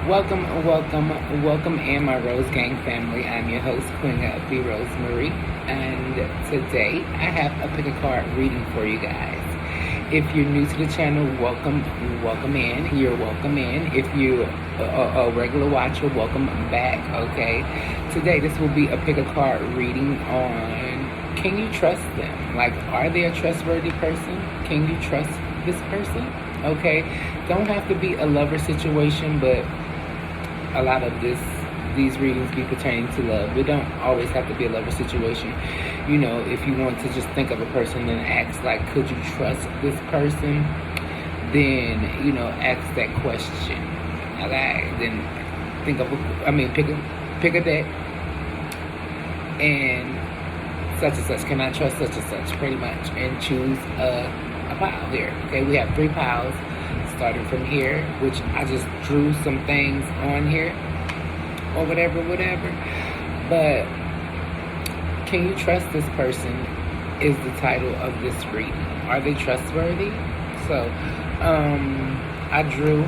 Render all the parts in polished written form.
Welcome in my Rose Gang family. I'm your host, Queen B. Rosemary, and today I have a pick a card reading for you guys. If you're new to the channel, welcome in. You're welcome in. If you're a regular watcher, welcome back. Okay, today this will be a pick a card reading on can you trust them? Like, are they a trustworthy person? Can you trust this person? Okay, don't have to be a lover situation, but a lot of these readings be pertaining to love. It don't always have to be a lover situation. You know, if you want to just think of a person and ask, like, could you trust this person? Then, you know, ask that question. Okay, then think of pick a deck and such and such. Can I trust such and such? Pretty much, and choose a pile here. Okay, we have 3 piles. Starting from here, which I just drew some things on here or whatever, but can you trust this person is the title of this reading. Are they trustworthy? So I drew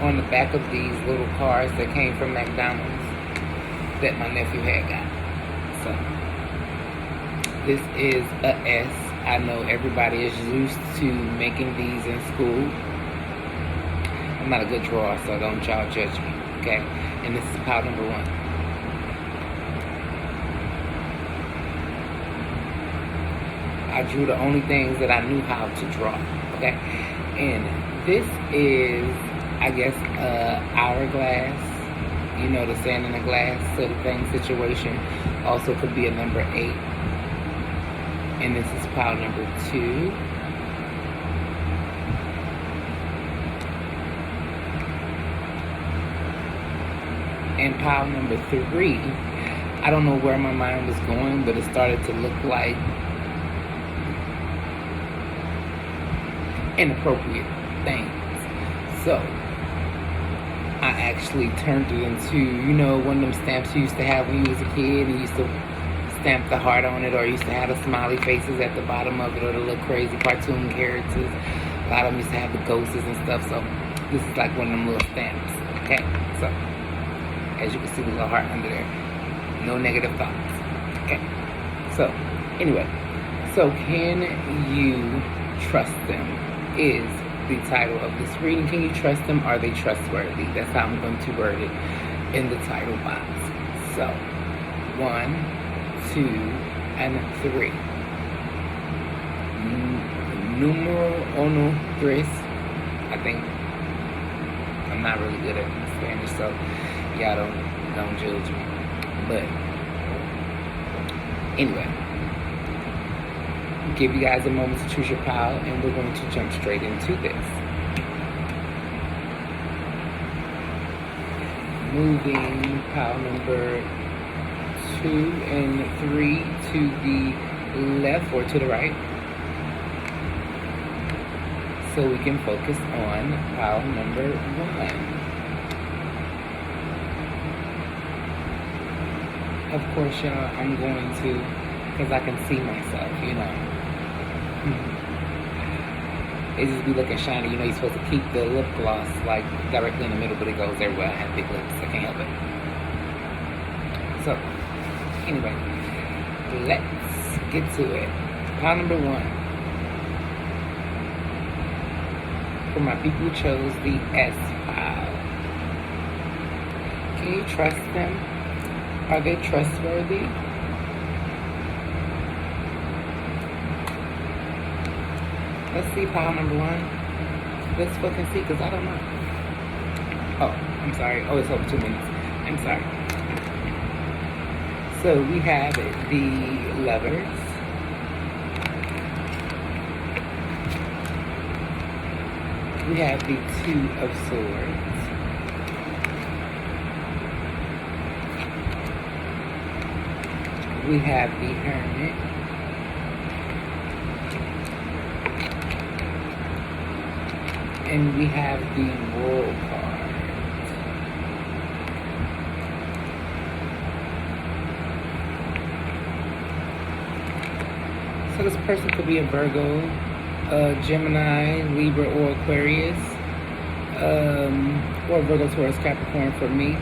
on the back of these little cards that came from McDonald's that my nephew had got. So this is a S. I know everybody is used to making these in school. I'm not a good drawer, so don't y'all judge me, okay? And this is pile number 1. I drew the only things that I knew how to draw, okay? And this is, I guess, hourglass. You know, the sand in the glass sort of thing situation. Also could be a number 8. And this is pile number 2. And pile number 3, I don't know where my mind was going, but it started to look like inappropriate things. So I actually turned it into, you know, one of them stamps you used to have when you was a kid, and you used to stamp the heart on it, or used to have the smiley faces at the bottom of it, or the little crazy cartoon characters. A lot of them used to have the ghosts and stuff. So this is like one of them little stamps. Okay, so as you can see, the little heart under there. No negative thoughts. Okay. So, anyway. So, can you trust them? Is the title of this reading. Can you trust them? Are they trustworthy? That's how I'm going to word it in the title box. So, 1, 2, and 3. Numero uno, tres. I think I'm not really good at Spanish, so y'all don't judge me. But anyway, give you guys a moment to choose your pile, and we're going to jump straight into this. Moving pile number 2 and 3 to the left or to the right, so we can focus on pile number 1. Of course, y'all, I'm going to, because I can see myself, you know. It just be looking shiny. You know, you're supposed to keep the lip gloss, like, directly in the middle, but it goes everywhere. I have big lips. I can't help it. So, anyway, let's get to it. Pile number 1. For my people who chose the S pile. Can you trust them? Are they trustworthy? Let's see pile number 1. Let's fucking see, because I don't know. Oh, I'm sorry. Oh, it's over 2 minutes. I'm sorry. So we have the Lovers. We have the 2 of Swords. We have the Hermit. And we have the World card. So this person could be a Virgo, Gemini, Libra, or Aquarius. or Virgo, Taurus, Capricorn for me.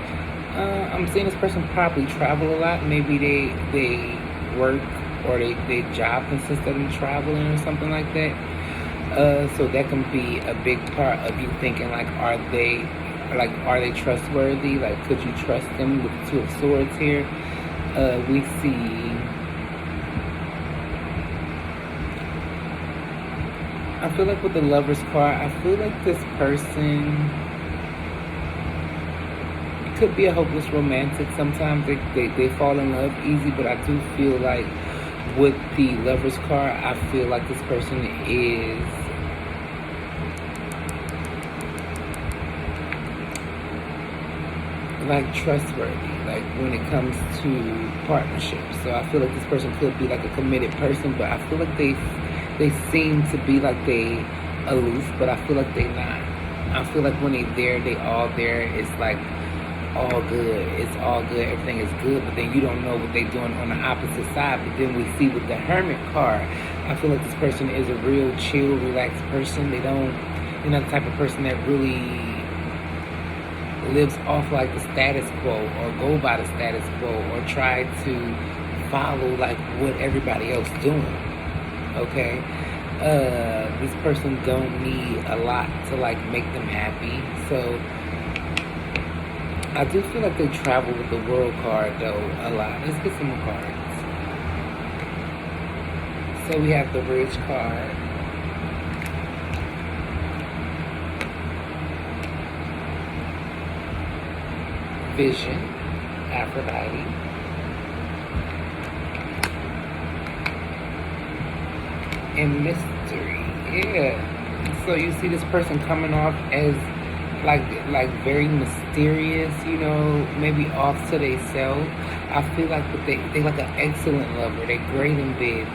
I'm seeing this person probably travel a lot. Maybe they work or they job consists of them traveling or something like that. So that can be a big part of you thinking like, are they trustworthy? Like, could you trust them? With the Two of Swords here, we see. I feel like with the Lover's card, I feel like this person could be a hopeless romantic. Sometimes they fall in love easy, but I do feel like with the Lover's card, I feel like this person is like trustworthy, like when it comes to partnerships. So I feel like this person could be like a committed person, but I feel like they seem to be like they aloof, but I feel like they not. I feel like when they all there. It's like all good. It's all good. Everything is good, but then you don't know what they're doing on the opposite side. But then we see with the Hermit card, I feel like this person is a real chill, relaxed person. They're not the type of person that really lives off like the status quo or go by the status quo or try to follow like what everybody else doing. Okay, this person don't need a lot to like make them happy. So I do feel like they travel with the World card though a lot. Let's get some more cards. So we have the Bridge card. Vision, Aphrodite. And mystery. Yeah. So you see this person coming off as like very mysterious, maybe off to themselves. I feel like they like an excellent lover. They're great in bed.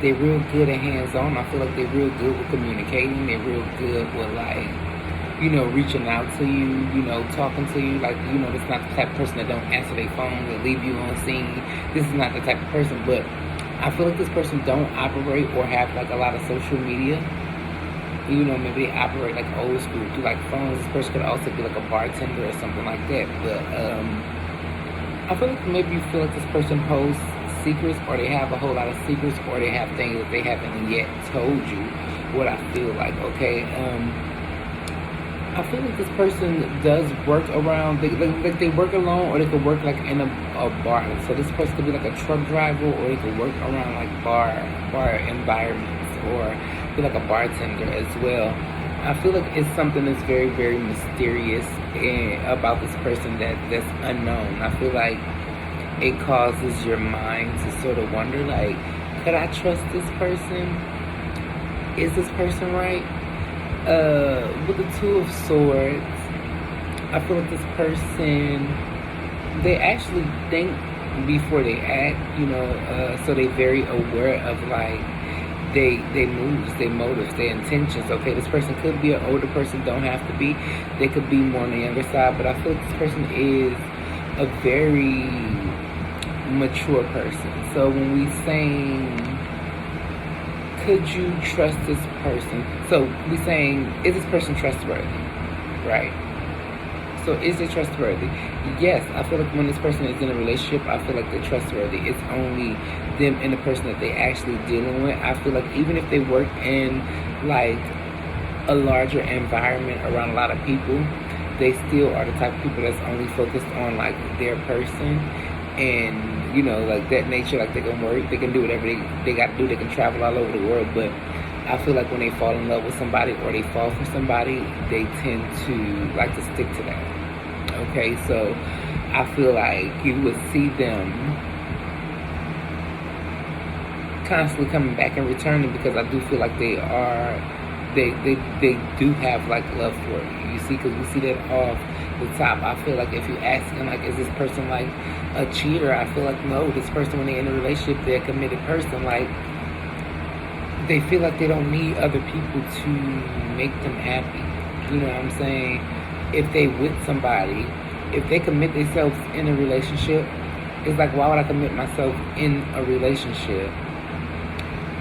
They're real good at hands-on. I feel like they're real good with communicating. They're real good with like, reaching out to you, talking to you. Like, it's not the type of person that don't answer their phone, that leave you on scene. This is not the type of person, but I feel like this person don't operate or have like a lot of social media. Maybe they operate like old school through like phones. This person could also be like a bartender or something like that. But I feel like maybe you feel like this person holds secrets, or they have a whole lot of secrets, or they have things that they haven't yet told you. What I feel like, okay. I feel like this person does work around, like they work alone, or they could work like in a bar. So this person could be like a truck driver, or they could work around like bar environments, or be like a bartender as well. I feel like it's something that's very, very mysterious about this person that's unknown. I feel like it causes your mind to sort of wonder, like, could I trust this person? Is this person right? With the Two of Swords, I feel like this person, they actually think before they act, so they're very aware of like they moves, their motives, their intentions. Okay, this person could be an older person, don't have to be. They could be more on the younger side, but I feel like this person is a very mature person. So when we saying, could you trust this person? So we saying, is this person trustworthy? Right? So is it trustworthy? Yes, I feel like when this person is in a relationship, I feel like they're trustworthy. It's only them and the person that they actually dealing with. I feel like even if they work in like a larger environment around a lot of people, they still are the type of people that's only focused on like their person. And like that nature, like they can work, they can do whatever they got to do, they can travel all over the world. But I feel like when they fall in love with somebody or they fall for somebody, they tend to like to stick to that. Okay, so I feel like you would see them constantly coming back and returning, because I do feel like they do have like love for you. You see, because we see that off the top. I feel like if you ask them, like, is this person like a cheater? I feel like no, this person, when they're in a relationship, they're a committed person. Like, they feel like they don't need other people to make them happy. You know what I'm saying? If they with somebody, if they commit themselves in a relationship, it's like, why would I commit myself in a relationship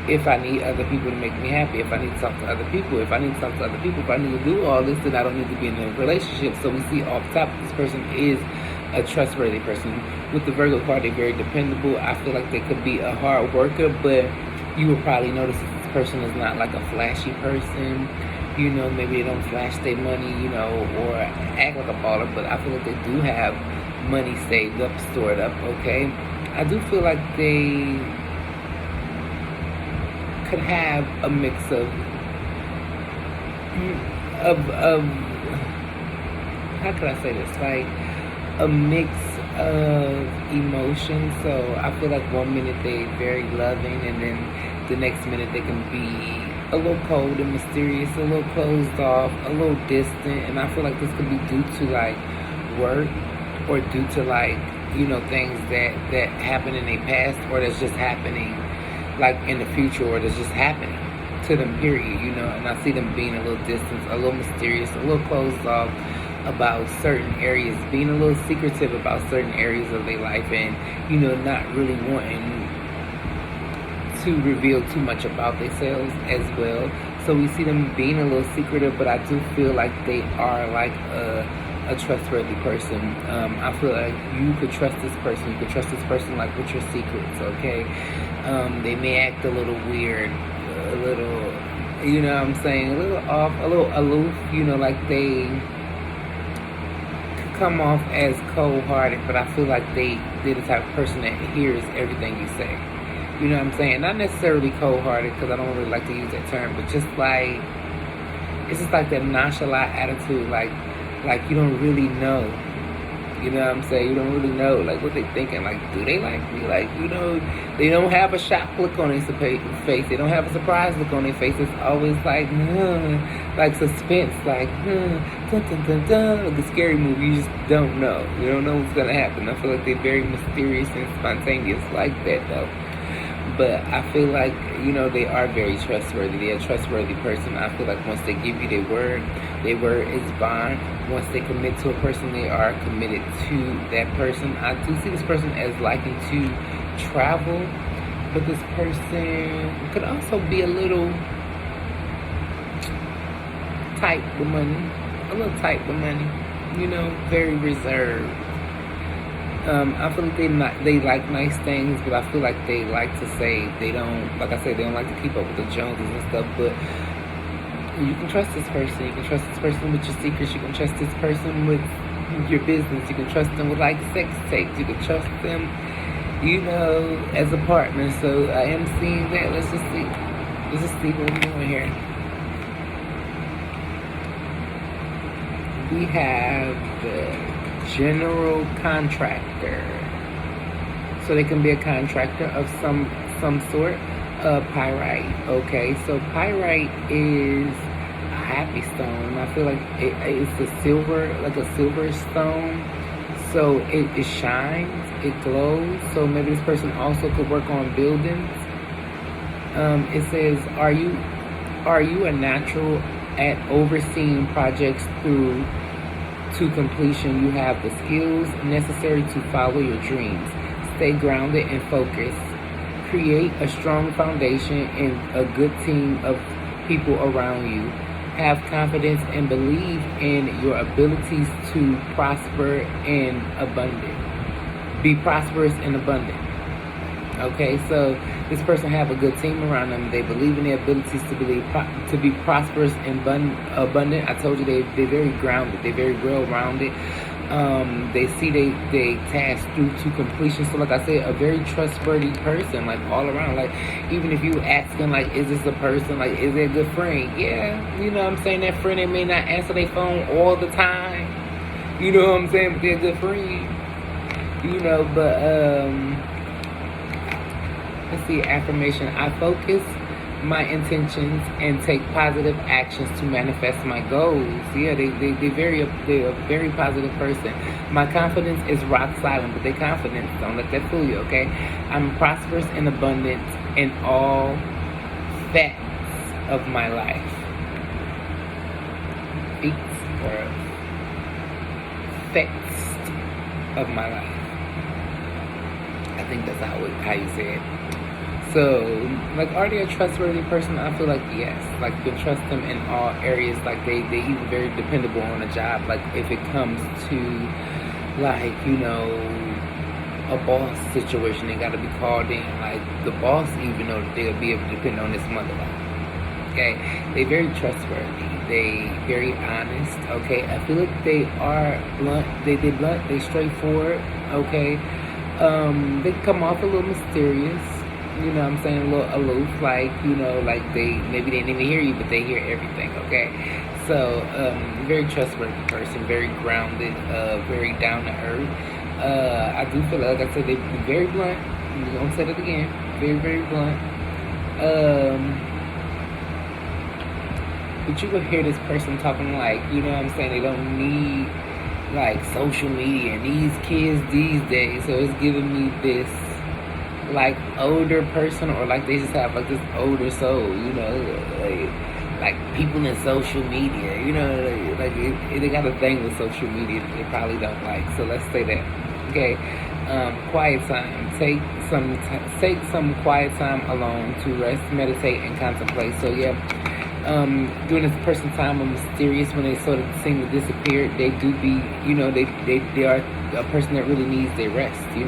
if I need other people to make me happy, if I need to talk to other people, if I need to talk to other people, if I need to do all this, then I don't need to be in a relationship. So we see off top, this person is a trustworthy person. With the Virgo card, they're very dependable. I feel like they could be a hard worker, but you will probably notice that this person is not like a flashy person. You know, maybe they don't flash their money, you know, or act like a baller, but I feel like they do have money saved up, stored up, okay? I do feel like they could have a mix of how could I say this? Like a mix of emotions. So I feel like one minute they're very loving, and then the next minute they can be a little cold and mysterious, a little closed off, a little distant. And I feel like this could be due to like work, or due to like, you know, things that happened in their past, or that's just happening like in the future, or that's just happening to them, period, you know. And I see them being a little distant, a little mysterious, a little closed off about certain areas, being a little secretive about certain areas of their life, and, you know, not really wanting to reveal too much about themselves as well. So we see them being a little secretive, but I do feel like they are like a trustworthy person. I feel like you could trust this person. You could trust this person like with your secrets, okay? They may act a little weird, a little, you know what I'm saying, a little off, a little aloof, you know, like they could come off as cold-hearted, but I feel like they're the type of person that hears everything you say. You know what I'm saying? Not necessarily cold-hearted, because I don't really like to use that term, but just like, it's just like that nonchalant attitude, like you don't really know. You know what I'm saying? You don't really know, like, what they thinking. Like, do they like me? Like, you know, they don't have a shocked look on their face. They don't have a surprised look on their face. It's always like, like suspense, like, dun, dun, dun, dun, like a scary movie. You just don't know. You don't know what's going to happen. I feel like they're very mysterious and spontaneous like that, though. But I feel like, you know, they are very trustworthy. They're a trustworthy person. I feel like once they give you their word is bond. Once they commit to a person, they are committed to that person. I do see this person as liking to travel, but this person could also be a little tight with money. A little tight with money. You know, very reserved. I feel like they like nice things, but I feel like they like to say they don't, like I said, they don't like to keep up with the Joneses and stuff, but you can trust this person. You can trust this person with your secrets. You can trust this person with your business. You can trust them with like sex tapes. You can trust them, you know, as a partner. So I am seeing that. Let's just see what we're doing here. We have the general contractor. So they can be a contractor of some sort. Pyrite. Okay, so pyrite is a happy stone. I feel like it's a silver, like a silver stone. So it shines, it glows. So maybe this person also could work on buildings. It says, are you a natural at overseeing projects through to completion? You have the skills necessary to follow your dreams. Stay grounded and focused. Create a strong foundation and a good team of people around you. Have confidence and believe in your abilities to prosper and abundant. Be prosperous and abundant. Okay, so this person have a good team around them. They believe in their abilities to be prosperous and abundant. I told you they're very grounded. They're very well-rounded. They see they task through to completion. So like I said, a very trustworthy person, like all around. Like even if you asking like, is this a person, like is they a good friend? Yeah, you know what I'm saying, that friend, they may not answer their phone all the time. You know what I'm saying, but they're a good friend. You know, but let's see, affirmation. I focus my intentions and take positive actions to manifest my goals. Yeah, they're a very positive person. My confidence is rock solid, but their confidence, don't let that fool you, okay? I'm prosperous and abundant in all facts of my life. Facts of my life. I think that's how you say it. So, like, are they a trustworthy person? I feel like yes. Like, you can trust them in all areas. Like, they even very dependable on a job. Like, if it comes to, like, a boss situation, they got to be called in. Like, the boss, even though they'll be able to depend on this mother. Okay, they very trustworthy. They very honest. Okay, I feel like they are blunt. They blunt. They straightforward. Okay, they come off a little mysterious. You know what I'm saying? A little aloof, like, like maybe they didn't even hear you, but they hear everything, okay? So, very trustworthy person, very grounded, very down to earth. I do feel like I said, they're very blunt. I'm going to say that again. Very, very blunt. But you will hear this person talking like, you know what I'm saying? They don't need, like, social media and these kids these days. So it's giving me this, like, older person, or like they just have like this older soul, like people in social media, like they got a thing with social media that they probably don't like. So let's say that. Okay, quiet time. Take some quiet time alone to rest, meditate, and contemplate. So yeah. During this person's time of mysterious, when they sort of seem to disappear, they do be, they are a person that really needs their rest, They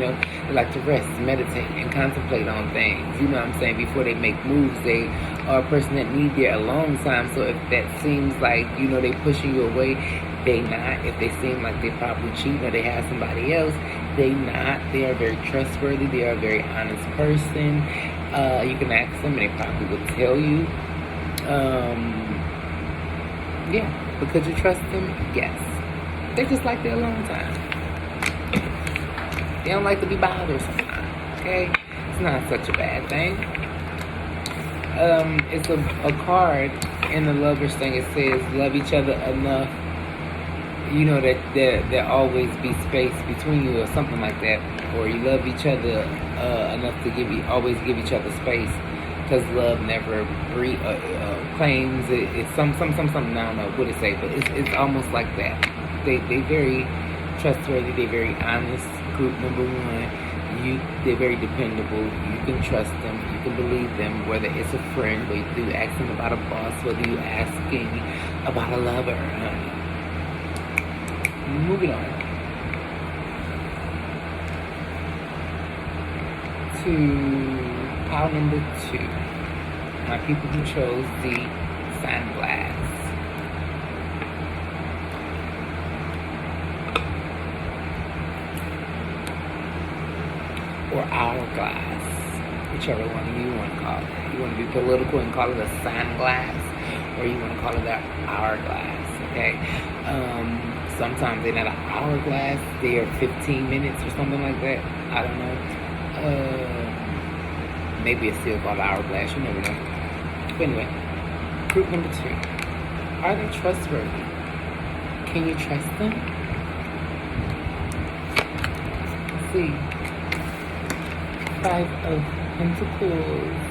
like to rest, meditate, and contemplate on things, you know what I'm saying, before they make moves. They are a person that need their alone time. So if that seems like, they pushing you away, they not. If they seem like they probably cheating or they have somebody else, they not. They are very trustworthy. They are a very honest person. You can ask them and they probably will tell you. Yeah, because you trust them, yes. They just like their alone time. They don't like to be bothered sometimes, okay? It's not such a bad thing. It's a card in the lovers thing. It says, love each other enough, that there always be space between you, or something like that. Or you love each other enough to always give each other space. Because love never claims it. It's something. I don't know what to say, but it's almost like that. They very trustworthy. They very honest. Group number one. They're very dependable. You can trust them. You can believe them. Whether it's a friend, whether you ask them about a boss, whether you asking about a lover. Moving on to pile number 2. My people who chose the sunglass. Or hourglass. Whichever one you want to call it. You want to be political and call it a sunglass, or you want to call it an hourglass, okay? Sometimes they're not an hourglass. They are 15 minutes or something like that. I don't know. Maybe it's still called hourglass, you never know. But anyway, group number 2. Are they trustworthy? Can you trust them? Let's see. 5 of Pentacles.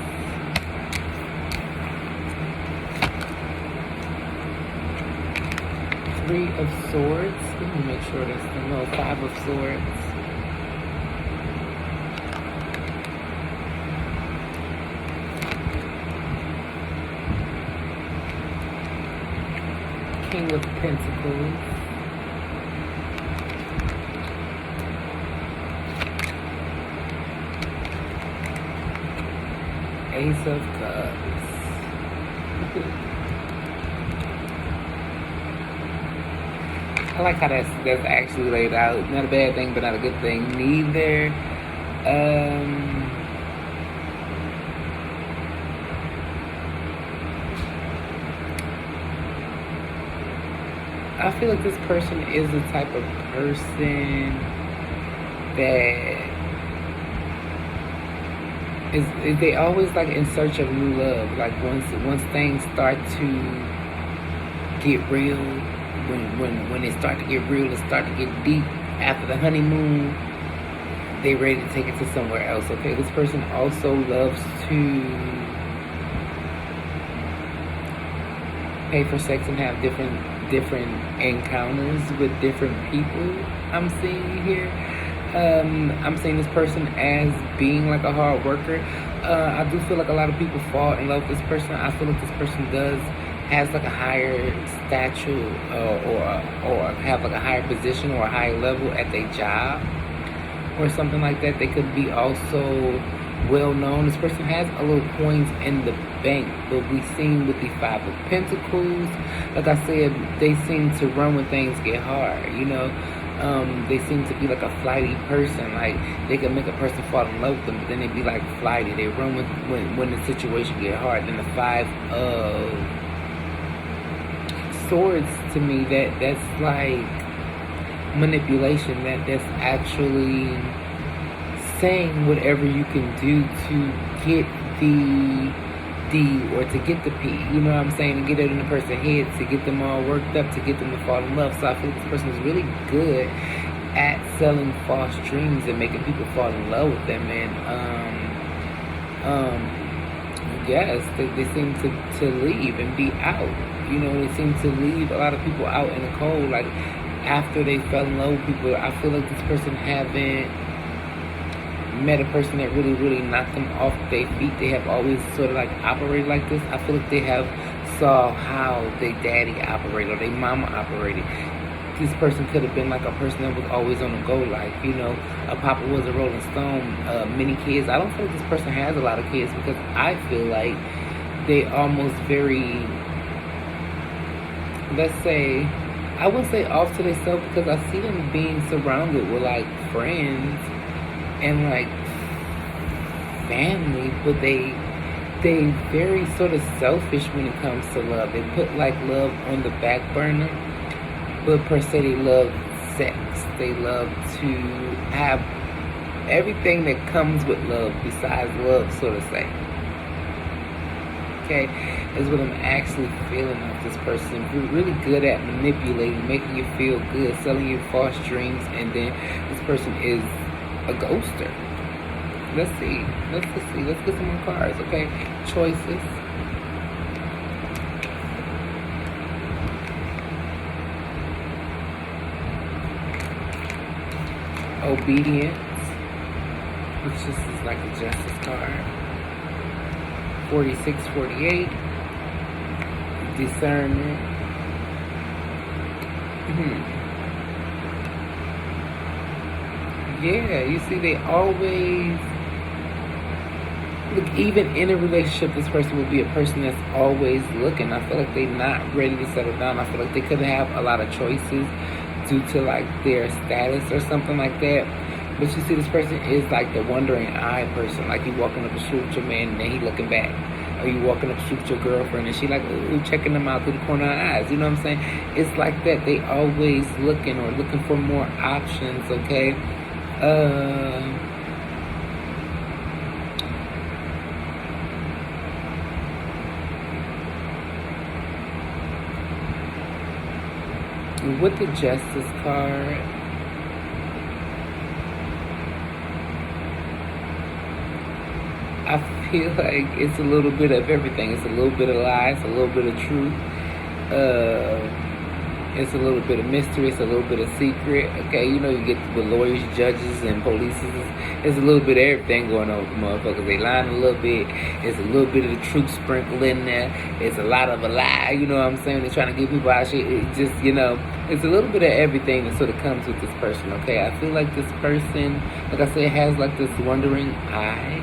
Three of Swords. Let me make sure that's the 5 of Swords. King of Pentacles. Ace of Cups. I like how that's actually laid out. Not a bad thing, but not a good thing neither. I feel like this person is the type of person that is they always like in search of new love. Like once things start to get real, when they start to get real, they start to get deep after the honeymoon, they ready to take it to somewhere else. Okay, this person also loves to pay for sex and have different encounters with different people. I'm seeing here. I'm seeing this person as being like a hard worker. I do feel like a lot of people fall in love with this person. I feel like this person has like a higher stature, or have like a higher position or a higher level at their job or something like that. They could be also well known. This person has a little coins in the bank, but we've seen with the Five of Pentacles, like I said, they seem to run when things get hard, you know. They seem to be like a flighty person. Like, they can make a person fall in love with them, but then they be like flighty. They run when the situation get hard. Then the Five of Swords, to me, that's like manipulation. That's actually saying whatever you can do to get the D or to get the P, you know what I'm saying, to get it in the person's head, to get them all worked up, to get them to fall in love. So I feel like this person is really good at selling false dreams and making people fall in love with them. And yes, they seem to leave and be out. You know, they seem to leave a lot of people out in the cold. Like, after they fell in love with people, I feel like this person haven't met a person that really knocked them off their feet. They have always sort of like operated like this. I feel like they have saw how their daddy operated or their mama operated. This person could have been like a person that was always on the go, like, you know, a papa was a Rolling Stone, many kids. I don't feel like this person has a lot of kids, because I feel like they almost very, let's say, I wouldn't say off to themselves, because I see them being surrounded with like friends and like family, but they very sort of selfish when it comes to love. They put like love on the back burner, but per se they love sex. They love to have everything that comes with love besides love, so to say. Okay, is what I'm actually feeling of this person. We're really good at manipulating, making you feel good, selling you false dreams, and then this person is a ghoster. Let's see. Let's get some more cards, okay? Choices. Obedience, which is like a justice card. 46, 48. Discernment. Yeah, you see, they always look, even in a relationship, this person would be a person that's always looking. I feel like they're not ready to settle down. I feel like they could have a lot of choices due to like their status or something like that. But you see, this person is like the wandering eye person. Like, you walking up the street with your man and then he looking back. Or you walking up the street with your girlfriend and she like, ooh, checking them out through the corner of her eyes. You know what I'm saying? It's like that. They always looking or looking for more options, okay? With the Justice card, I feel like it's a little bit of everything. It's a little bit of lies, a little bit of truth. It's a little bit of mystery. It's a little bit of secret. Okay, you know, you get with lawyers, judges, and police. There's a little bit of everything going on with the motherfuckers. They lying a little bit. There's a little bit of the truth sprinkled in there. It's a lot of a lie. You know what I'm saying? They're trying to get people out shit. It just, you know, it's a little bit of everything that sort of comes with this person. Okay, I feel like this person, like I said, has like this wandering eye.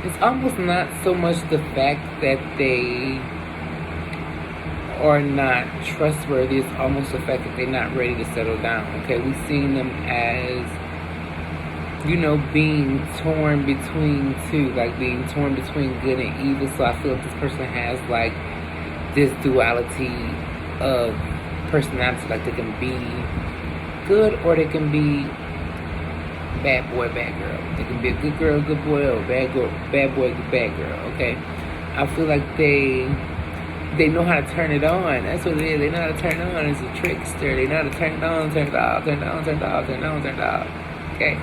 It's almost not so much the fact that they are not trustworthy. It's almost the fact that they're not ready to settle down. Okay, we've seen them as, you know, being torn between two, like being torn between good and evil. So I feel like this person has like this duality of personality. Like, they can be good or they can be bad boy, bad girl. They can be a good girl, good boy, or bad boy, bad girl. Okay, I feel like they know how to turn it on. That's what it is. They know how to turn it on. It's a trickster. They know how to turn it on, turn it off, turn it on, turn it off, turn it on, turn it off. Okay,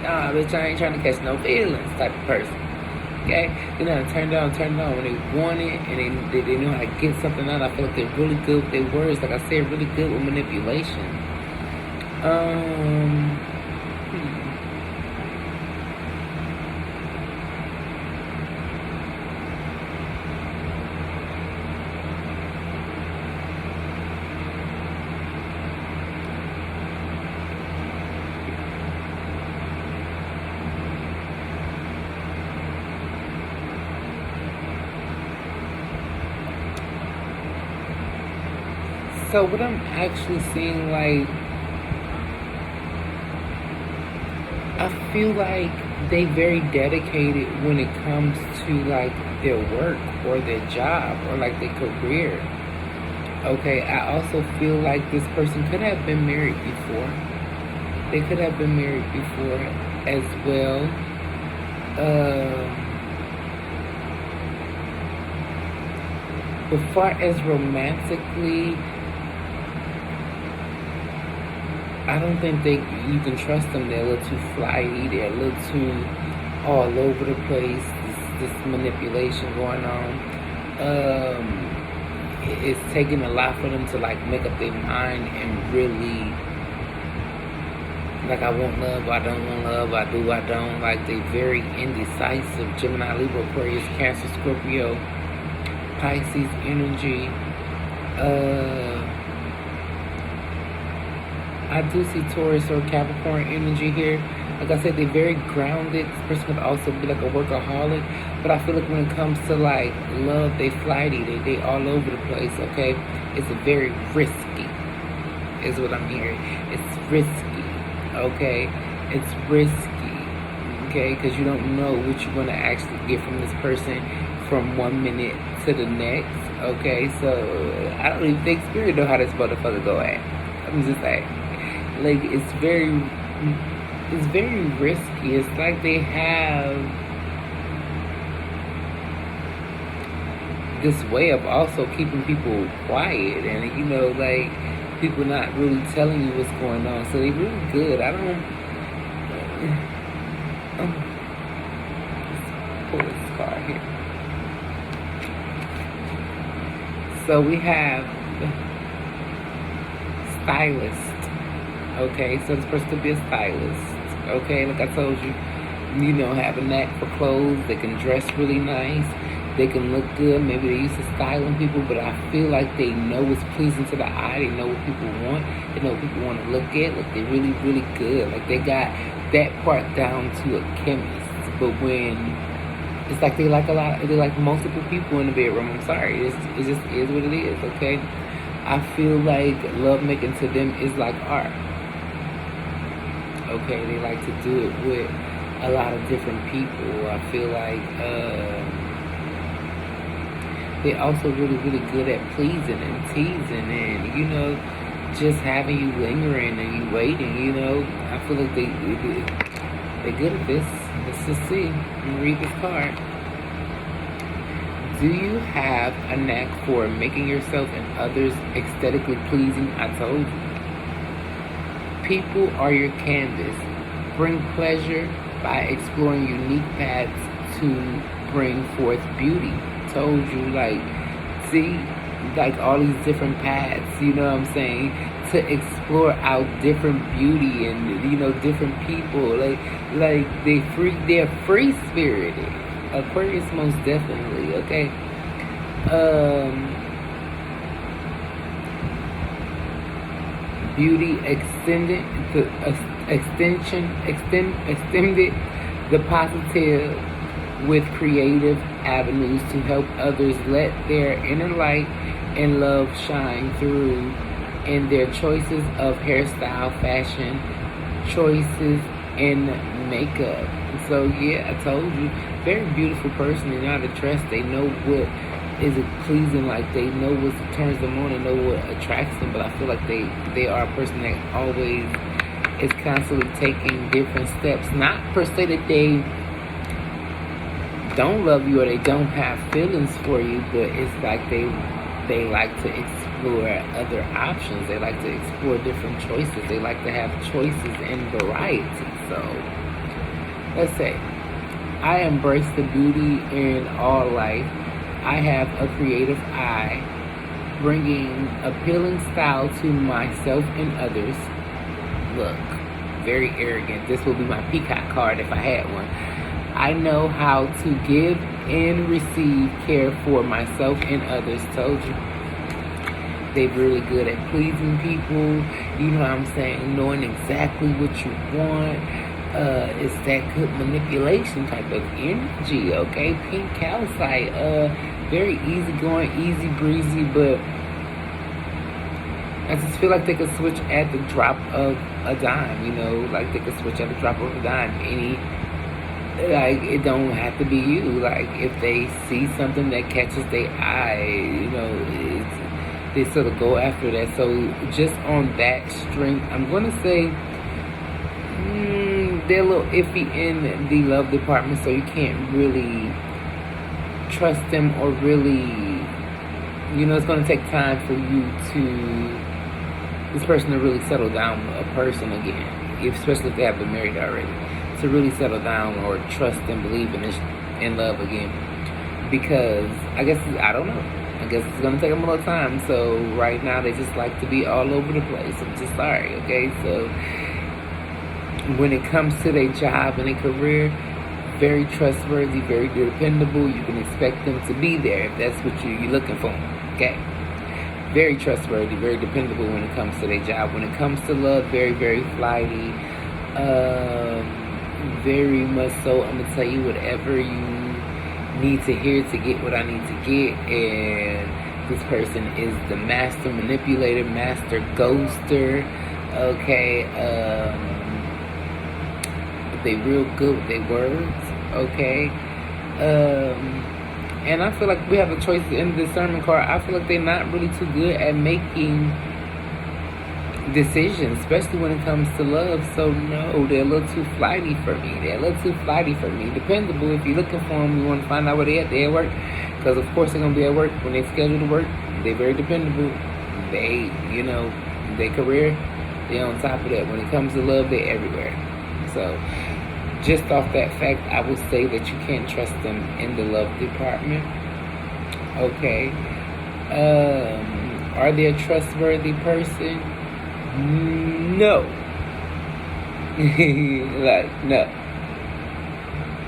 nah, bitch, I ain't trying to catch no feelings type of person. Okay, they know how to turn it on, turn it on when they want it, and they know how to get something out. I feel like they're really good with their words. Like I said, really good with manipulation. Um, so what I'm actually seeing, like, I feel like they very dedicated when it comes to like their work or their job or like their career. Okay, I also feel like this person could have been married before. They could have been married before as well. As far as romantically, I don't think you can trust them. They're a little too flighty. They're a little too all over the place. This manipulation going on. It's taking a lot for them to like make up their mind and really like, I want love, I don't want love, I do, I don't. Like, they very indecisive. Gemini, Libra, Aquarius, Cancer, Scorpio, Pisces energy. I do see Taurus or Capricorn energy here. Like I said, they're very grounded. This person could also be like a workaholic. But I feel like when it comes to like love, they flighty. They all over the place, okay? It's very risky, is what I'm hearing. It's risky, okay? It's risky, okay? Because you don't know what you're going to actually get from this person from 1 minute to the next, okay? So I don't even think Spirit know how this motherfucker go at. I'm just saying. Like, it's very risky. It's like they have this way of also keeping people quiet, and you know, like, people not really telling you what's going on. So they really good. I don't. Let's pull this card here. So we have stylist. Okay, so this person could be a stylist. Okay, like I told you, you know, have a knack for clothes. They can dress really nice. They can look good. Maybe they're used to styling people, but I feel like they know what's pleasing to the eye. They know what people want. They know what people want to look at. Like, they're really, really good. Like, they got that part down to a chemist. But when it's like they like multiple people in the bedroom. I'm sorry, it just is what it is. Okay, I feel like lovemaking to them is like art. Okay, they like to do it with a lot of different people. I feel like they also really, really good at pleasing and teasing and, you know, just having you lingering and you waiting, you know. I feel like they're good at this. Let's just see. Let me read this card. Do you have a knack for making yourself and others aesthetically pleasing? I told you. People are your canvas. Bring pleasure by exploring unique paths to bring forth beauty. Told you, like, see, like all these different paths, you know what I'm saying, to explore out different beauty and, you know, different people. Like they're free spirited. Aquarius most definitely, okay? Beauty extended the positive with creative avenues to help others let their inner light and love shine through in their choices of hairstyle, fashion, choices, and makeup. So yeah, I told you, very beautiful person. They know how to dress. They know what is pleasing. Like, they know what turns them on. They know what attracts them. But I feel like they are a person that always is constantly taking different steps. Not per se that they don't love you or they don't have feelings for you, but it's like they like to explore other options. They like to explore different choices. They like to have choices and variety. So let's say I embrace the beauty in all life. I have a creative eye, bringing appealing style to myself and others. look, very arrogant. This will be my peacock card if I had one. I know how to give and receive care for myself and others. Told you. They're really good at pleasing people. You know what I'm saying? Knowing exactly what you want. It's that good manipulation type of energy, okay? Pink calcite. Very easygoing, easy breezy, but I just feel like they could switch at the drop of a dime, you know? Like they could switch at the drop of a dime. Like, it don't have to be you. Like, if they see something that catches their eye, you know, they sort of go after that. So just on that strength, I'm going to say they're a little iffy in the love department, so you can't really trust them or really, you know, it's going to take time for you this person to really settle down a person again, especially if they have been married already, to really settle down or trust and believe in love again. Because I don't know. I guess it's going to take them a little time. So right now they just like to be all over the place. I'm just sorry, okay? So when it comes to their job and their career, very trustworthy, very dependable. You can expect them to be there if that's what you're looking for, okay? Very trustworthy, very dependable when it comes to their job. When it comes to love, very, very flighty. Very much so, I'm going to tell you whatever you need to hear to get what I need to get. And this person is the master manipulator, master ghoster, okay? They real good with their words, okay? And I feel like we have a choice in the discernment card. I feel like they're not really too good at making decisions, especially when it comes to love. So no, they're a little too flighty for me. Dependable. If you're looking for them, you want to find out where they're at work. Because of course they're going to be at work when they schedule to work. They're very dependable. They, you know, their career, they're on top of that. When it comes to love, they're everywhere. So just off that fact, I would say that you can't trust them in the love department. Okay. Are they a trustworthy person? No.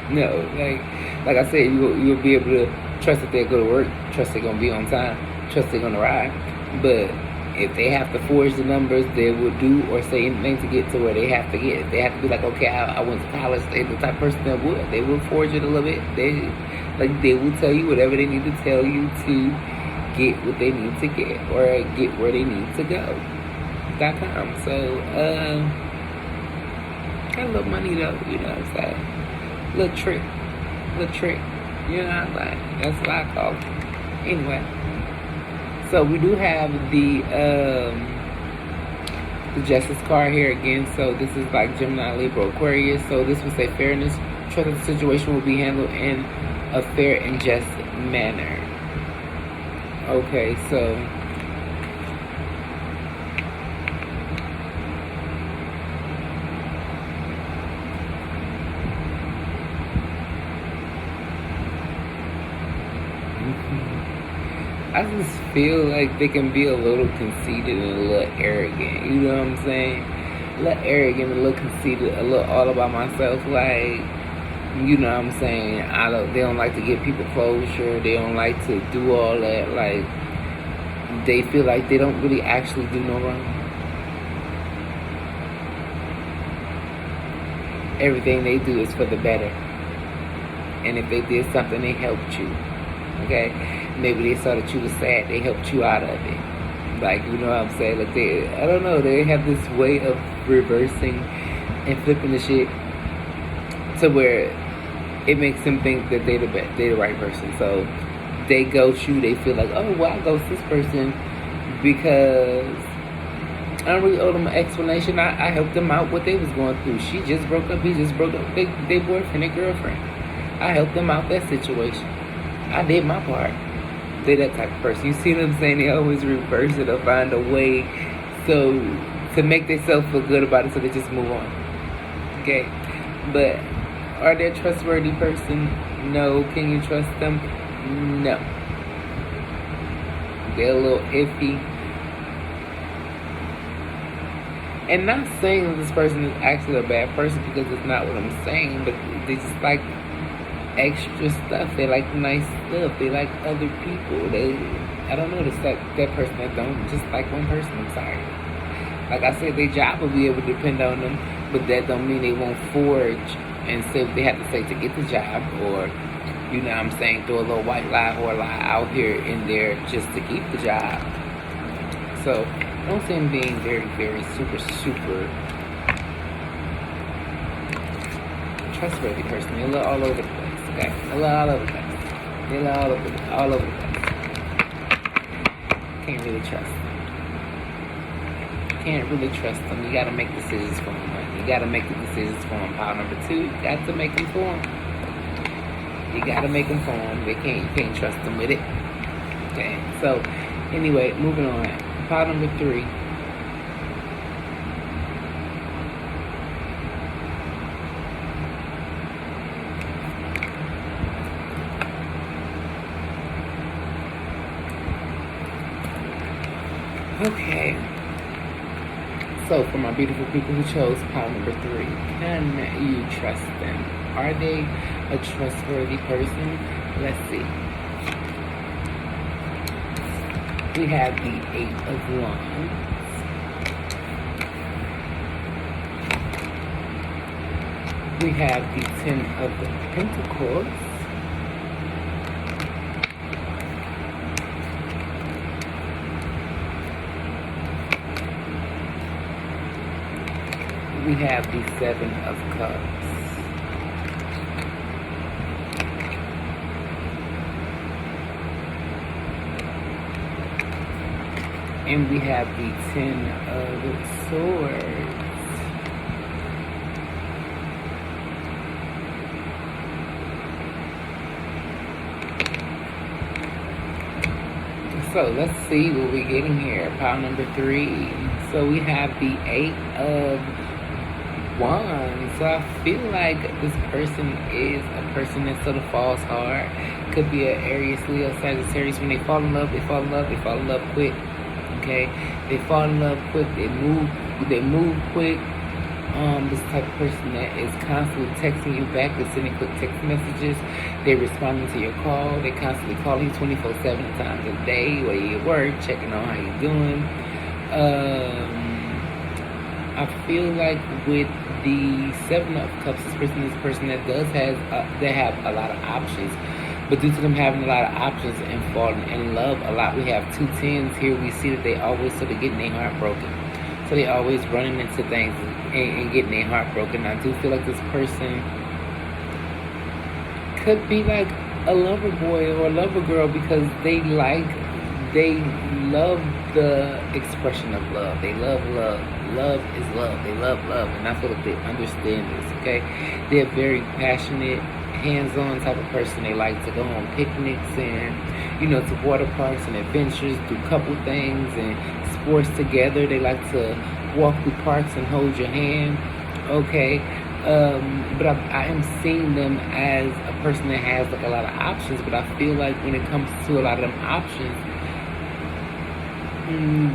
No. Like I said, you'll be able to trust that they'll go to work, trust they're gonna be on time, trust they're gonna ride. But if they have to forge the numbers, they will do or say anything to get to where they have to get. If they have to be like, okay, I went to college, they're the type of person that would. They will forge it a little bit. They will tell you whatever they need to tell you to get what they need to get or get where they need to go. .com. So, got a little money though, you know what I'm saying? Little trick, you know, like, that's what I call it. Anyway, so we do have the Justice card here again. So this is like Gemini, Libra, Aquarius. So this would say fairness. Trust that the situation will be handled in a fair and just manner. Okay, so I just feel like they can be a little conceited and a little arrogant. You know what I'm saying? A little arrogant, a little conceited, a little all about myself. Like, you know what I'm saying? They don't like to give people closure. They don't like to do all that. Like, they feel like they don't really actually do no wrong. Everything they do is for the better. And if they did something, they helped you. Okay? Maybe they saw that you was sad, they helped you out of it. Like, you know what I'm saying? Like, I don't know, they have this way of reversing and flipping the shit to where it makes them think that they're the right person. So they ghost you, they feel like, oh, well, I ghost this person because I don't really owe them an explanation. I helped them out what they was going through. She just broke up, he just broke up, they boyfriend, their girlfriend. I helped them out that situation. I did my part. They're that type of person. You see what I'm saying? They always reverse it or find a way so to make themselves feel good about it, so they just move on. Okay? But are they a trustworthy person? No. Can you trust them? No. They're a little iffy. And not saying that this person is actually a bad person, because it's not what I'm saying, but they just like extra stuff. They like nice stuff. They like other people. I don't know, it's like that person that don't just like one person. I'm sorry. Like I said, their job will be able to depend on them, but that don't mean they won't forge and say what they have to say to get the job, or, you know what I'm saying, throw a little white lie or a lie out here in there just to keep the job. So I don't see him being very, very super trustworthy person. They're a little all over the place, okay? A little all over the place. They're a little all over the place. Can't really trust them. Can't really trust them. You gotta make decisions for them, honey. You gotta make the decisions for them. Pile number 2, you got to make them for them. You gotta make them for them. You can't trust them with it. Okay, so anyway, moving on. Pile number 3. Okay. So, for my beautiful people who chose pile number 3, can you trust them? Are they a trustworthy person? Let's see. We have the 8 of Wands. We have the 10 of Pentacles. We have the 7 of Cups. And we have the 10 of Swords. So let's see what we're getting here. Pile number 3. So we have the 8 of Wands. So I feel like this person is a person that sort of falls hard. Could be an Aries, Leo, Sagittarius. When they fall in love, they fall in love. They fall in love quick. Okay, they fall in love quick. They move quick. This type of person that is constantly texting you back. They're sending quick text messages. They're responding to your call. They constantly call you 24/7 times a day while you're at work, checking on how you're doing. I feel like with the 7 of Cups, this person is a person that they have a lot of options. But due to them having a lot of options and falling in love a lot, we have 2 10s here. We see that they always sort of getting their heart broken. So they always running into things and getting their heart broken. I do feel like this person could be like a lover boy or a lover girl, because they love the expression of love. They love love. Love is love. They love love. And I feel like they understand this, okay? They're very passionate, hands-on type of person. They like to go on picnics and, to water parks and adventures, do couple things and sports together. They like to walk through parks and hold your hand, okay? But I am seeing them as a person that has like a lot of options, but I feel like when it comes to a lot of them options,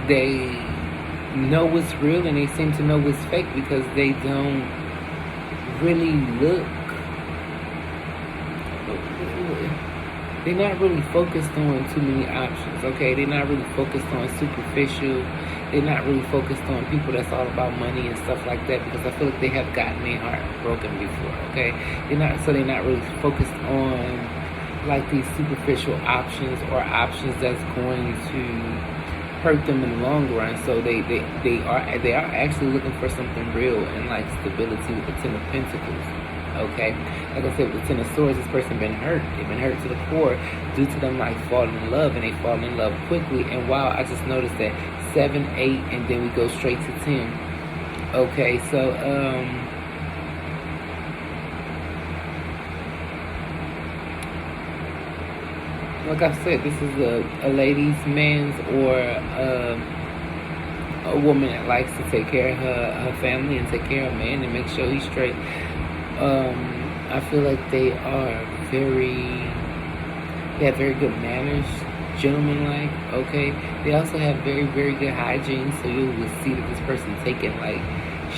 they know what's real and they seem to know what's fake, because they don't really look. They're not really focused on too many options, okay? They're not really focused on superficial. They're not really focused on people that's all about money and stuff like that, because I feel like they have gotten their heart broken before, okay? They're not really focused on like these superficial options or options that's going to hurt them in the long run. So they are actually looking for something real and like stability with the 10 of Pentacles. Okay, like I said, with the 10 of Swords, this person been hurt. They've been hurt to the core due to them like falling in love, and they fall in love quickly. And wow, I just noticed that 7, 8, and then we go straight to 10. Okay, so like I said, this is a ladies, man's, or a woman that likes to take care of her family and take care of a man and make sure he's straight. I feel like they have very good manners, gentlemanlike, okay? They also have very, very good hygiene, so you will see that this person taking like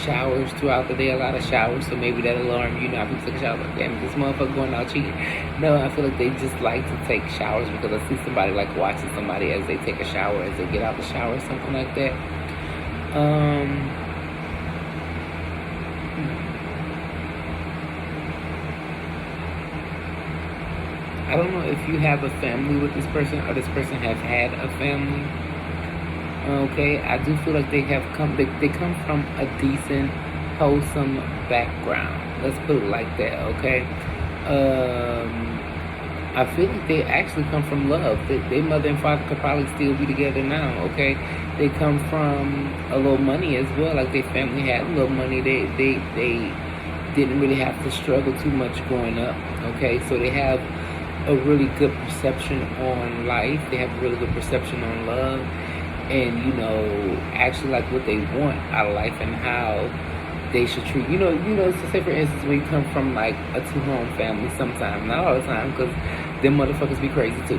showers throughout the day, a lot of showers, so maybe that alarm, you know, how people take a shower, like, damn, this motherfucker going out cheating. No, I feel like they just like to take showers because I see somebody like watching somebody as they take a shower, as they get out the shower, something like that. I don't know if you have a family with this person or this person have had a family. Okay, I do feel like they come from a decent, wholesome background. Let's put it like that, okay? I feel like they actually come from love. Their mother and father could probably still be together now, okay? They come from a little money as well. Like their family had a little money. They didn't really have to struggle too much growing up, okay? So they have a really good perception on life. They have a really good perception on love, and you know, actually like what they want out of life and how they should treat. So say for instance, when you come from like a two-home family, sometimes, not all the time, because them motherfuckers be crazy too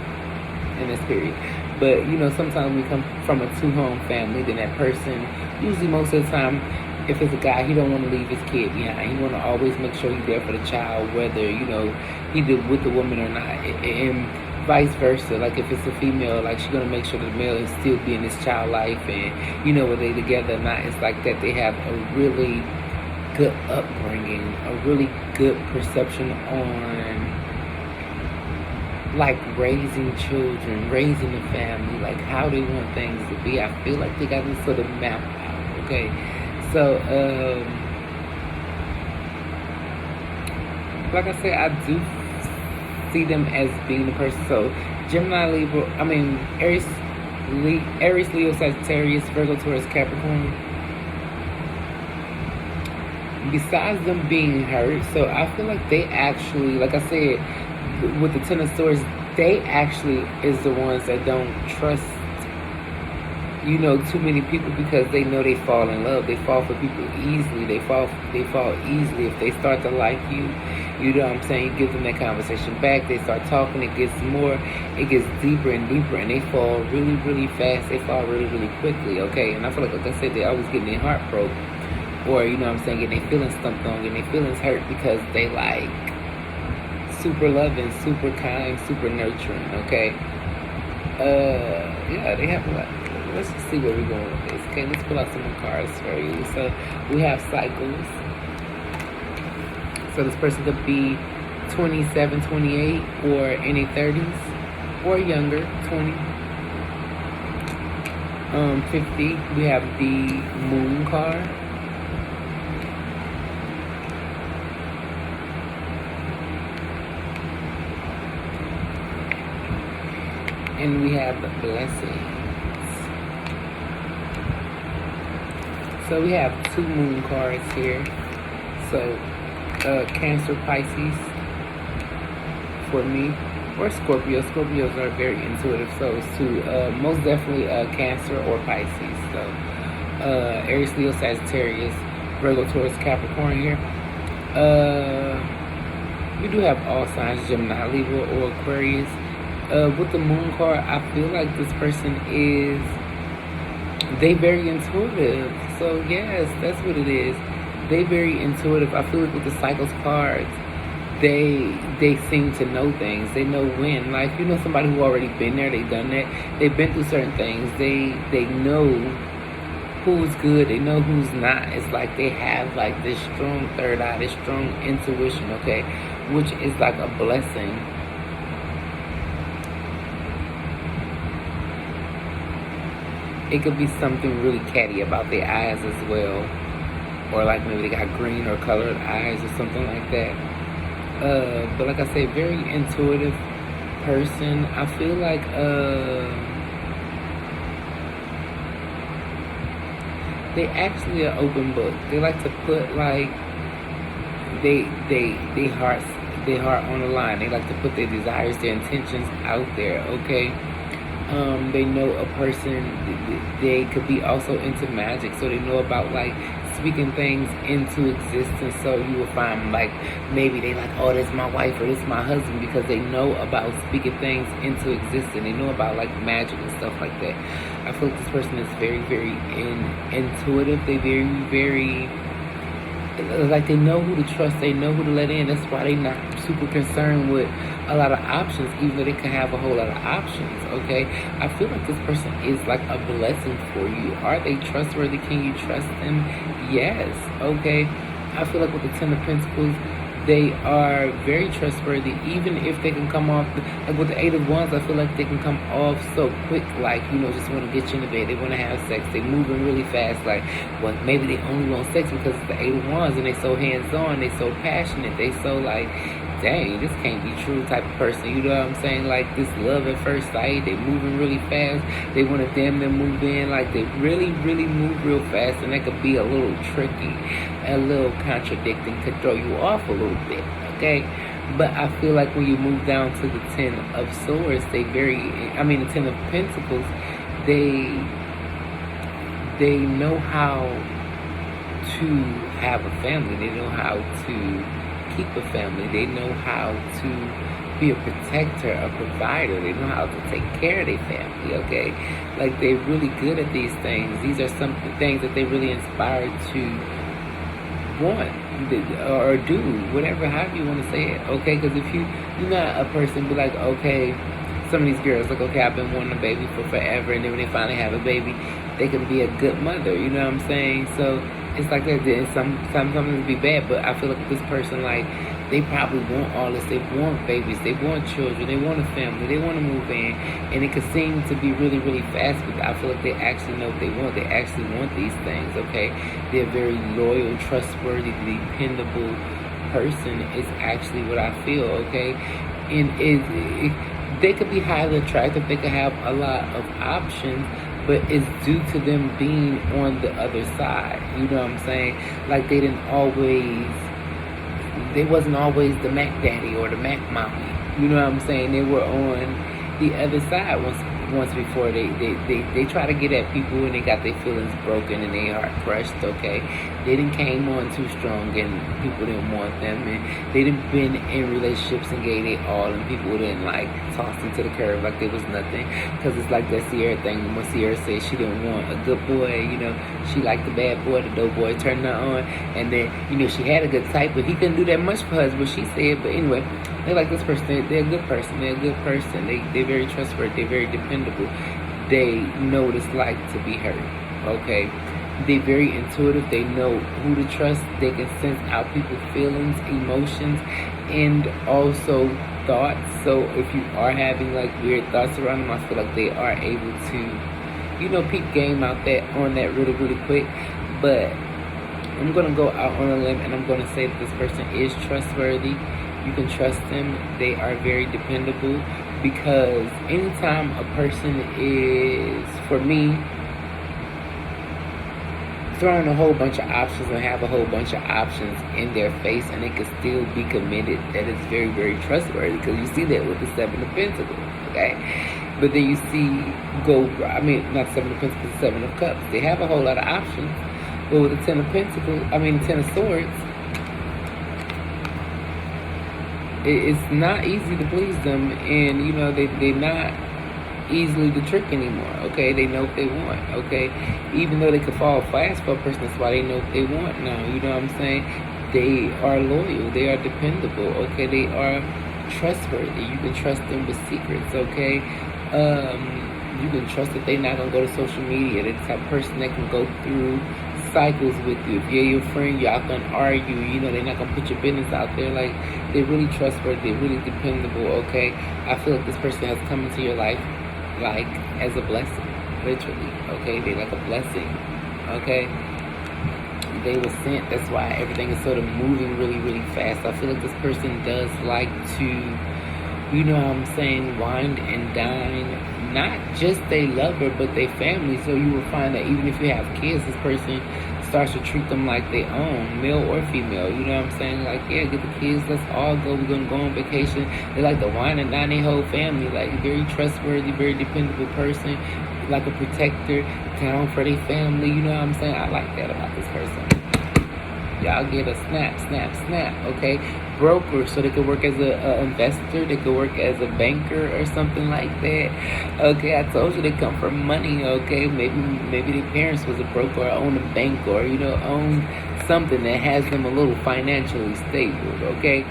in this period. But you know, sometimes we come from a two-home family, then that person, usually most of the time, if it's a guy, he don't want to leave his kid behind. He want to always make sure he's there for the child, whether, you know, he did with the woman or not. And vice versa. Like if it's a female, like she's going to make sure the male is still be in his child life. And, you know, whether they together or not, it's like that they have a really good upbringing, a really good perception on like raising children, raising the family, like how they want things to be. I feel like they got this sort of map out, okay? So, like I said, I do see them as being the person. So, Gemini, Libra, Aries, Leo, Sagittarius, Virgo, Taurus, Capricorn. Besides them being hurt, so I feel like they actually, like I said, with the Ten of Swords, they actually is the ones that don't trust, you know, too many people, because they know they fall in love. They fall for people easily. They fall easily if they start to like you. You know what I'm saying? You give them that conversation back. They start talking. It gets deeper and deeper, and they fall really, really fast. They fall really, really quickly. Okay, and I feel like I said, they always getting their heart broke, or you know what I'm saying, getting their feelings stumped on, getting their feelings hurt because they like super loving, super kind, super nurturing. Okay. Yeah, they have a lot. Let's just see where we're going with this. Okay, let's pull out some more cards for you. So we have cycles. So this person could be 27, 28, or in their 30s, or younger, 20. 50. We have the Moon card. And we have the Blessing. So we have two Moon cards here. So Cancer, Pisces for me, or Scorpio. Scorpios are very intuitive, so it's two. Most definitely Cancer or Pisces. So Aries, Leo, Sagittarius, Virgo, Taurus, Capricorn here. We do have all signs, Gemini, Libra, or Aquarius. With the Moon card, I feel like this person is, they very intuitive. So yes, that's what it is. They very intuitive. I feel like with the Cycles cards, they seem to know things. They know when. Like, you know, somebody who already been there, they done that. They've been through certain things. They know who's good. They know who's not. It's like they have like this strong third eye, this strong intuition, okay? Which is like a blessing. It could be something really catty about their eyes as well. Or like maybe they got green or colored eyes or something like that. But like I say, very intuitive person. I feel like they actually are open book. They like to put like they heart on the line. They like to put their desires, their intentions out there, okay? They know a person, they could be also into magic, so they know about like speaking things into existence. So you will find like maybe they like, oh, this is my wife or this is my husband, because they know about speaking things into existence. They know about like magic and stuff like that. I feel like this person is very, very intuitive. They very, very, like, they know who to trust, they know who to let in. That's why they not super concerned with a lot of options, even though they can have a whole lot of options. Okay, I feel like this person is like a blessing for you. Are they trustworthy? Can you trust them? Yes. Okay, I feel like with the Ten of Pentacles, they are very trustworthy, even if they can come off, like with the Eight of Wands, I feel like they can come off so quick, like, just want to get you in the bed, they want to have sex, they moving really fast, like, well, maybe they only want sex because it's the Eight of Wands, and they so hands-on, they so passionate, they so like, dang, this can't be true type of person, you know what I'm saying? Like, this love at first sight, they moving really fast, they want to damn near move in, like, they really, really move real fast, and that could be a little tricky, a little contradicting, could throw you off a little bit, okay? But I feel like when you move down to the Ten of Swords, the Ten of Pentacles, they know how to have a family, they know how to keep a family, they know how to be a protector, a provider, they know how to take care of their family, okay? Like, they're really good at these things. These are some things that they really inspired to want or do, whatever, however you want to say it, okay? Because if you're not a person be like, okay, some of these girls like, okay, I've been wanting a baby for forever, and then when they finally have a baby, they can be a good mother, you know what I'm saying? So it's like that. Then sometimes it be bad, but I feel like this person, like, they probably want all this. They want babies, they want children, they want a family, they want to move in, and it could seem to be really, really fast, but I feel like they actually know what they want. They actually want these things, okay? They're very loyal, trustworthy, dependable person is actually what I feel, okay? And they could be highly attractive, they could have a lot of options, but it's due to them being on the other side, you know what I'm saying? Like, they wasn't always the Mac daddy or the Mac mommy, you know what I'm saying? They were on the other side once before. They try to get at people, and they got their feelings broken and their heart crushed, okay? They didn't came on too strong, and people didn't want them, and they didn't been in relationships and gave it all, and people didn't, like, toss them to the curb like there was nothing, because it's like that Sierra thing. When Sierra said she didn't want a good boy, she liked the bad boy, the dope boy turned her on, and then, she had a good type, but he couldn't do that much for her, is what she said. But anyway, they like this person, they're a good person, they're very trustworthy, they're very dependable, they know what it's like to be hurt, okay? They're very intuitive, they know who to trust, they can sense out people's feelings, emotions, and also thoughts. So if you are having like weird thoughts around them, I feel like they are able to, peep game out on that really, really quick. But I'm gonna go out on a limb, and I'm gonna say that this person is trustworthy. You can trust them. They are very dependable, because anytime a person is, for me, throwing a whole bunch of options and have a whole bunch of options in their face, and they can still be committed, that is very, very trustworthy, because you see that with the Seven of Pentacles, okay? But then you see not Seven of Pentacles, Seven of Cups. They have a whole lot of options, but with the Ten of Pentacles, Ten of Swords, it's not easy to please them, and they're not easily the trick anymore, okay? They know what they want, okay? Even though they could fall fast for a person, that's why they know what they want now, you know what I'm saying? They are loyal, they are dependable, okay? They are trustworthy. You can trust them with secrets, okay? You can trust that they're not gonna go to social media. They're the type of person that can go through cycles with you. If you're your friend, y'all can argue, they're not gonna put your business out there. Like, they're really trustworthy, they're really dependable, okay? I feel like this person has come into your life like as a blessing, literally, okay? They're like a blessing, okay? They were sent. That's why everything is sort of moving really, really fast. I feel like this person does like to, wine and dine, not just their lover, but their family. So you will find that even if you have kids, this person starts to treat them like they own, male or female. You know what I'm saying? Like, yeah, get the kids, let's all go. We're gonna go on vacation. They like to wine and dine their whole family. Like, very trustworthy, very dependable person, like a protector, down for their family. You know what I'm saying? I like that about this person. Y'all get a snap, snap, snap, okay? Broker, so they could work as a investor, they could work as a banker or something like that. Okay, I told you they come from money, okay? Maybe their parents was a broker or own a bank or, own something that has them a little financially stable, okay?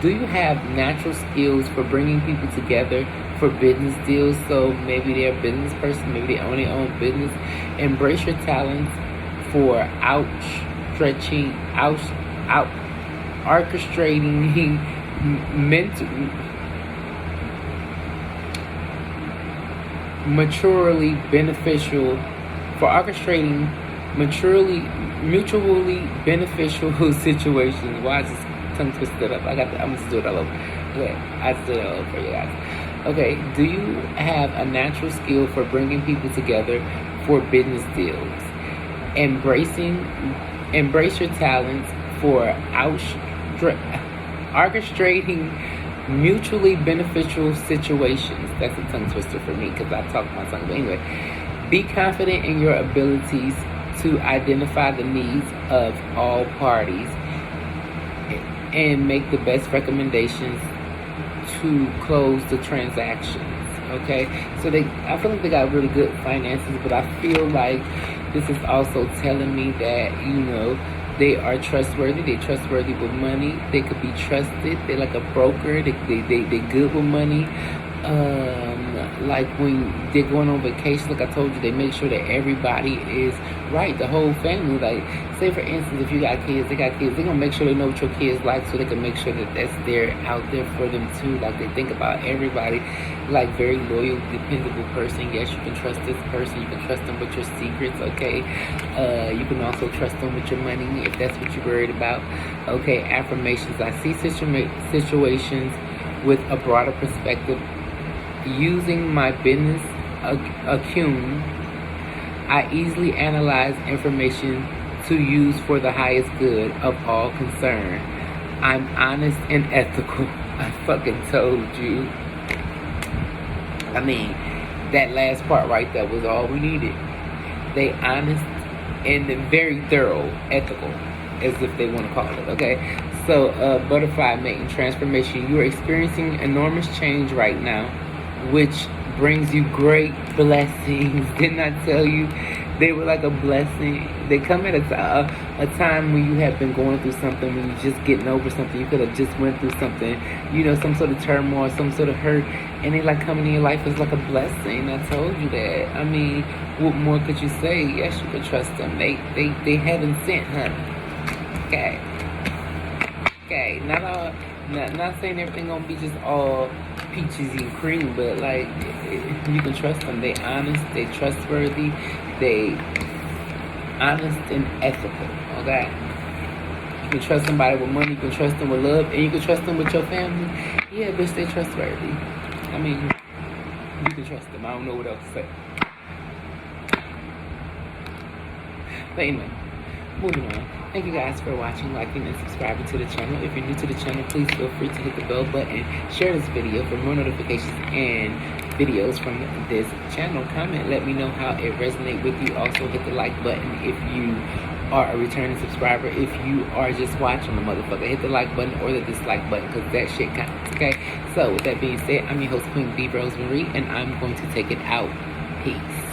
Do you have natural skills for bringing people together for business deals? So maybe they're a business person, maybe they own their own business. Embrace your talents for orchestrating maturely beneficial for orchestrating mutually beneficial situations. Why is this tongue twisted up? I'm gonna do it all over. Okay, I just did it all over for you guys. Okay, do you have a natural skill for bringing people together for business deals? Embrace your talents for orchestrating mutually beneficial situations. That's a tongue twister for me because I talk my tongue. But anyway, be confident in your abilities to identify the needs of all parties and make the best recommendations to close the transactions. Okay, so I feel like they got really good finances, but I feel like this is also telling me that they are trustworthy. They're trustworthy with money. They could be trusted. They're like a broker. They good with money. Like when they're going on vacation, like I told you, they make sure that everybody is right, the whole family. Like, say for instance, if you got kids, they're gonna make sure they know what your kids like, so they can make sure that that's there out there for them too. Like, they think about everybody, like very loyal, dependable person. Yes, you can trust this person. You can trust them with your secrets. Okay, you can also trust them with your money if that's what you're worried about. Okay, affirmations. I see situations with a broader perspective. Using my business acumen, I easily analyze information to use for the highest good of all concerned. I'm honest and ethical. I fucking told you. I mean, that last part right there was all we needed. They honest and very thorough, ethical, as if they want to call it, okay? So, butterfly mating transformation. You are experiencing enormous change right now, which brings you great blessings. Didn't I tell you they were like a blessing? They come at a time when you have been going through something, when you're just getting over something. You could have just went through something, some sort of turmoil, some sort of hurt, and they like coming in your life as like a blessing. I told you that. I mean, what more could you say? Yes, you could trust them. They heaven sent, honey. Okay, not saying everything gonna be just all peaches and cream, but like, you can trust them. They honest, they trustworthy, they honest and ethical. Okay, you can trust somebody with money, you can trust them with love, and you can trust them with your family. Yeah, bitch, they trustworthy. I mean, you can trust them. I don't know what else to say. But anyway, moving on. Thank you guys for watching, liking, and subscribing to the channel. If you're new to the channel, please feel free to hit the bell button, share this video for more notifications and videos from this channel. Comment, let me know how it resonates with you. Also, hit the like button if you are a returning subscriber. If you are just watching the motherfucker, hit the like button or the dislike button, because that shit counts, okay? So, with that being said, I'm your host, Queen B. Rosemarie, and I'm going to take it out. Peace.